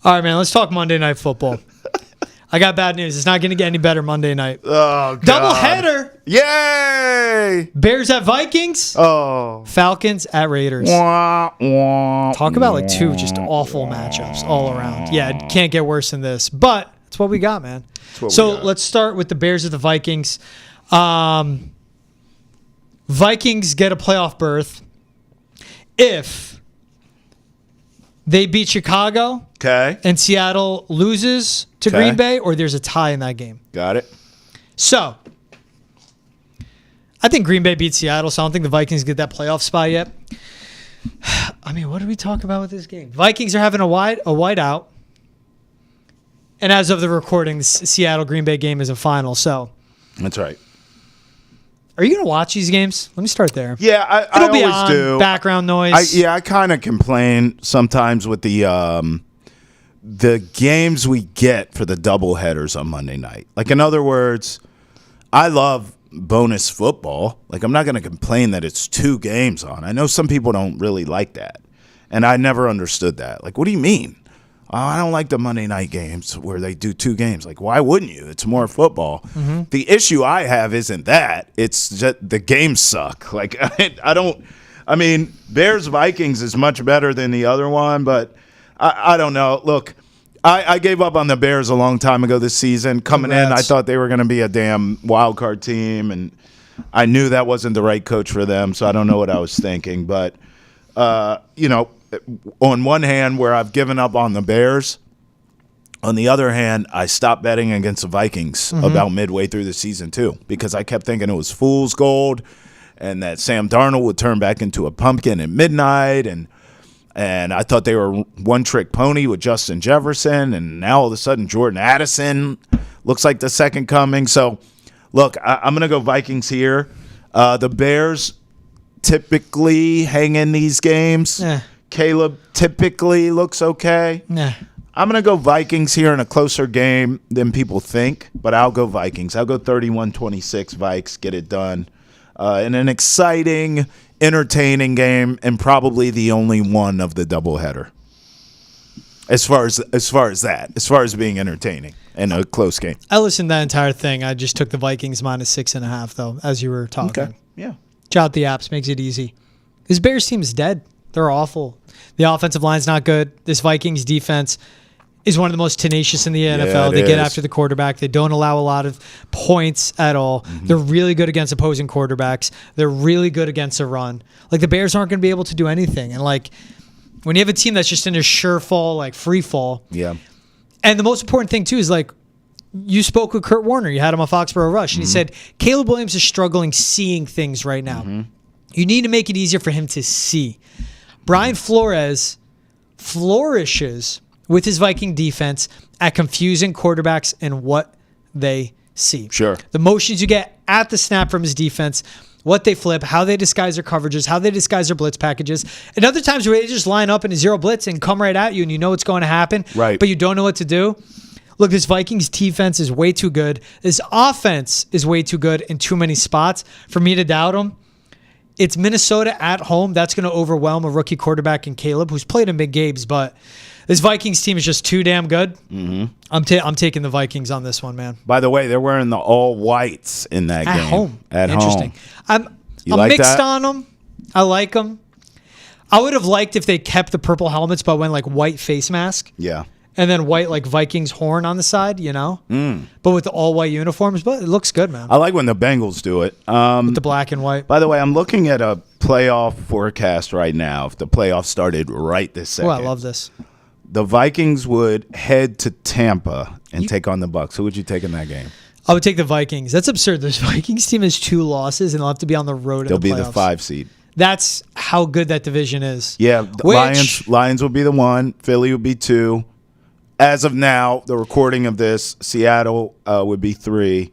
All right, man, let's talk Monday Night Football. I got bad news. It's not going to get any better Monday night. Oh, God. Doubleheader. Yay! Bears at Vikings. Oh. Falcons at Raiders. Wah, wah, Talk about like two just awful matchups all around. Yeah, it can't get worse than this. But that's what we got, man. So let's start with the Bears at the Vikings. Vikings get a playoff berth if they beat Chicago. Okay. And Seattle loses to Green Bay, or there's a tie in that game. Got it. So, I think Green Bay beats Seattle, so I don't think the Vikings get that playoff spot yet. I mean, what did we talk about with this game? Vikings are having a white out. And as of the recording, the Seattle-Green Bay game is a final, so. That's right. Are you going to watch these games? Let me start there. Yeah, I It'll be always on, do. Background noise. I kind of complain sometimes with the games we get for the doubleheaders on Monday night. Like, in other words, I love bonus football. Like, I'm not going to complain that it's 2 games on. I know some people don't really like that, and I never understood that. Like, what do you mean? Oh, I don't like the Monday night games where they do 2 games. Like, why wouldn't you? It's more football. Mm-hmm. The issue I have isn't that. It's just the games suck. Like, I mean, Bears-Vikings is much better than the other one, but I don't know. Look, I gave up on the Bears a long time ago this season. Coming in, I thought they were going to be a damn wild card team, and I knew that wasn't the right coach for them, so I don't know what I was thinking. But, on one hand, where I've given up on the Bears, on the other hand, I stopped betting against the Vikings about midway through the season too, because I kept thinking it was fool's gold and that Sam Darnold would turn back into a pumpkin at midnight, and I thought they were one-trick pony with Justin Jefferson, and now all of a sudden Jordan Addison looks like the second coming. So, look, I'm going to go Vikings here. The Bears typically hang in these games. Caleb typically looks okay. I'm going to go Vikings here in a closer game than people think, but I'll go Vikings. I'll go 31-26 Vikes, get it done. In an exciting, entertaining game, and probably the only one of the doubleheader. As far as being entertaining in a close game. I listened to that entire thing. I just took the Vikings -6.5, though, as you were talking. Okay, yeah. Check out the apps. Makes it easy. This Bears team is dead. They're awful. The offensive line's not good. This Vikings defense is one of the most tenacious in the NFL. They get after the quarterback. They don't allow a lot of points at all. Mm-hmm. They're really good against opposing quarterbacks. They're really good against a run. Like, the Bears aren't going to be able to do anything. And, like, when you have a team that's just in a sure fall, like free fall. Yeah. And the most important thing, too, is, like, you spoke with Kurt Warner. You had him on Foxborough Rush. And he said, Caleb Williams is struggling seeing things right now. Mm-hmm. You need to make it easier for him to see. Brian Flores flourishes with his Viking defense at confusing quarterbacks and what they see. Sure. The motions you get at the snap from his defense, what they flip, how they disguise their coverages, how they disguise their blitz packages. And other times where they just line up in a zero blitz and come right at you and you know what's going to happen, right, but you don't know what to do. Look, this Vikings defense is way too good. This offense is way too good in too many spots for me to doubt them. It's Minnesota at home. That's going to overwhelm a rookie quarterback in Caleb, who's played in big games. But this Vikings team is just too damn good. Mm-hmm. I'm taking the Vikings on this one, man. By the way, they're wearing the all whites in that game. At home. Interesting. I'm like mixed that? on them. I like them. I would have liked if they kept the purple helmets but went like white face mask. Yeah. And then white, like, Vikings horn on the side, you know? But with the all-white uniforms. But it looks good, man. I like when the Bengals do it. With the black and white. By the way, I'm looking at a playoff forecast right now. If the playoffs started right this second. Oh, I love this. The Vikings would head to Tampa and take on the Bucs. Who would you take in that game? I would take the Vikings. That's absurd. This Vikings team has 2 losses, and they'll have to be on the road in the playoffs. They'll be the 5 seed. That's how good that division is. Yeah, Lions would be the 1. Philly would be 2. As of now, the recording of this, Seattle would be 3,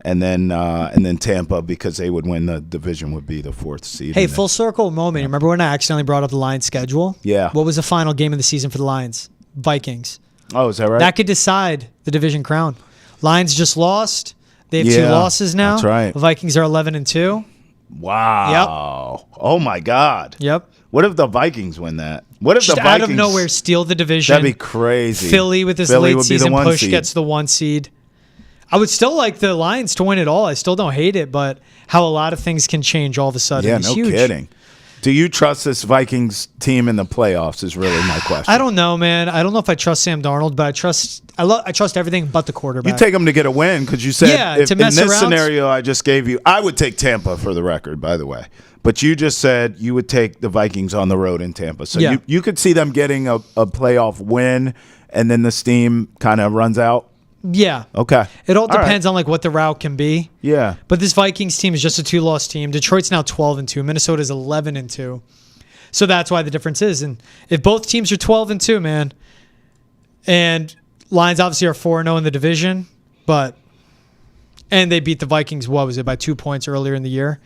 and then Tampa, because they would win the division, would be the 4th seed. Hey, full circle moment. Remember when I accidentally brought up the Lions schedule? Yeah. What was the final game of the season for the Lions? Vikings. Oh, is that right? That could decide the division crown. Lions just lost. They have 2 losses now. That's right. The Vikings are 11-2. Wow. Yep. Oh, my God. Yep. What if the Vikings win that? What if Just the Vikings out of nowhere steal the division? That'd be crazy. Philly with this Philly late would be the season one push seed. gets the 1 seed. I would still like the Lions to win it all. I still don't hate it, but how a lot of things can change all of a sudden Yeah, is no huge. kidding. Do you trust this Vikings team in the playoffs is really my question. I don't know, man. I don't know if I trust Sam Darnold, but I trust everything but the quarterback. You take them to get a win because you said if, to in mess this around. scenario I just gave you, I would take Tampa for the record, by the way. But you just said you would take the Vikings on the road in Tampa. So Yeah. you could see them getting a playoff win and then the steam kind of runs out. Yeah. Okay. It all right. depends on like what the route can be. Yeah. But this Vikings team is just a 2-loss team. Detroit's now 12-2. Minnesota's 11-2. So that's why the difference is. And if both teams are 12-2, man, and Lions obviously are 4-0 in the division, and they beat the Vikings, what was it, by 2 points earlier in the year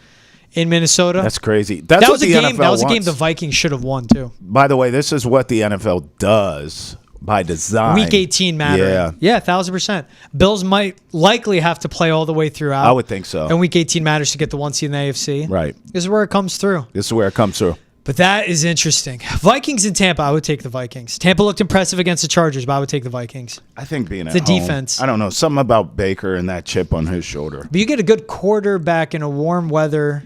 in Minnesota. That's crazy. That's what the NFL That was a game wants. the Vikings should have won too. By the way, this is what the NFL does by design. Week 18 mattering. Yeah, 1,000%. Bills might likely have to play all the way throughout. I would think so. And Week 18 matters to get the 1 seed in the AFC. Right. This is where it comes through. This is where it comes through. But that is interesting. Vikings in Tampa, I would take the Vikings. Tampa looked impressive against the Chargers, but I would take the Vikings. I think being at The home, defense. I don't know, something about Baker and that chip on his shoulder. But you get a good quarterback in a warm weather.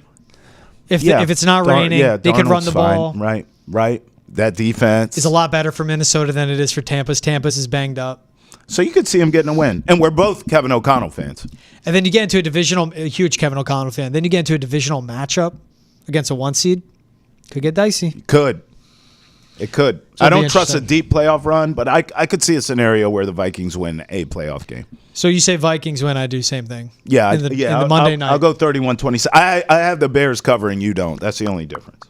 If it's not raining, they could run the ball. Fine. Right. That defense It's a lot better for Minnesota than it is for Tampa's. Tampa's is banged up. So you could see him getting a win. And we're both Kevin O'Connell fans. And then you get into a huge Kevin O'Connell fan. Then you get into a divisional matchup against a 1 seed. Could get dicey. It could. I don't trust a deep playoff run, but I could see a scenario where the Vikings win a playoff game. So you say Vikings win, I do same thing. Yeah, in the Monday night. I'll go 31-27. I have the Bears covering. You don't. That's the only difference.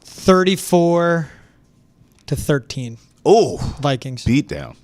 34-13. Oh, Vikings. beat down.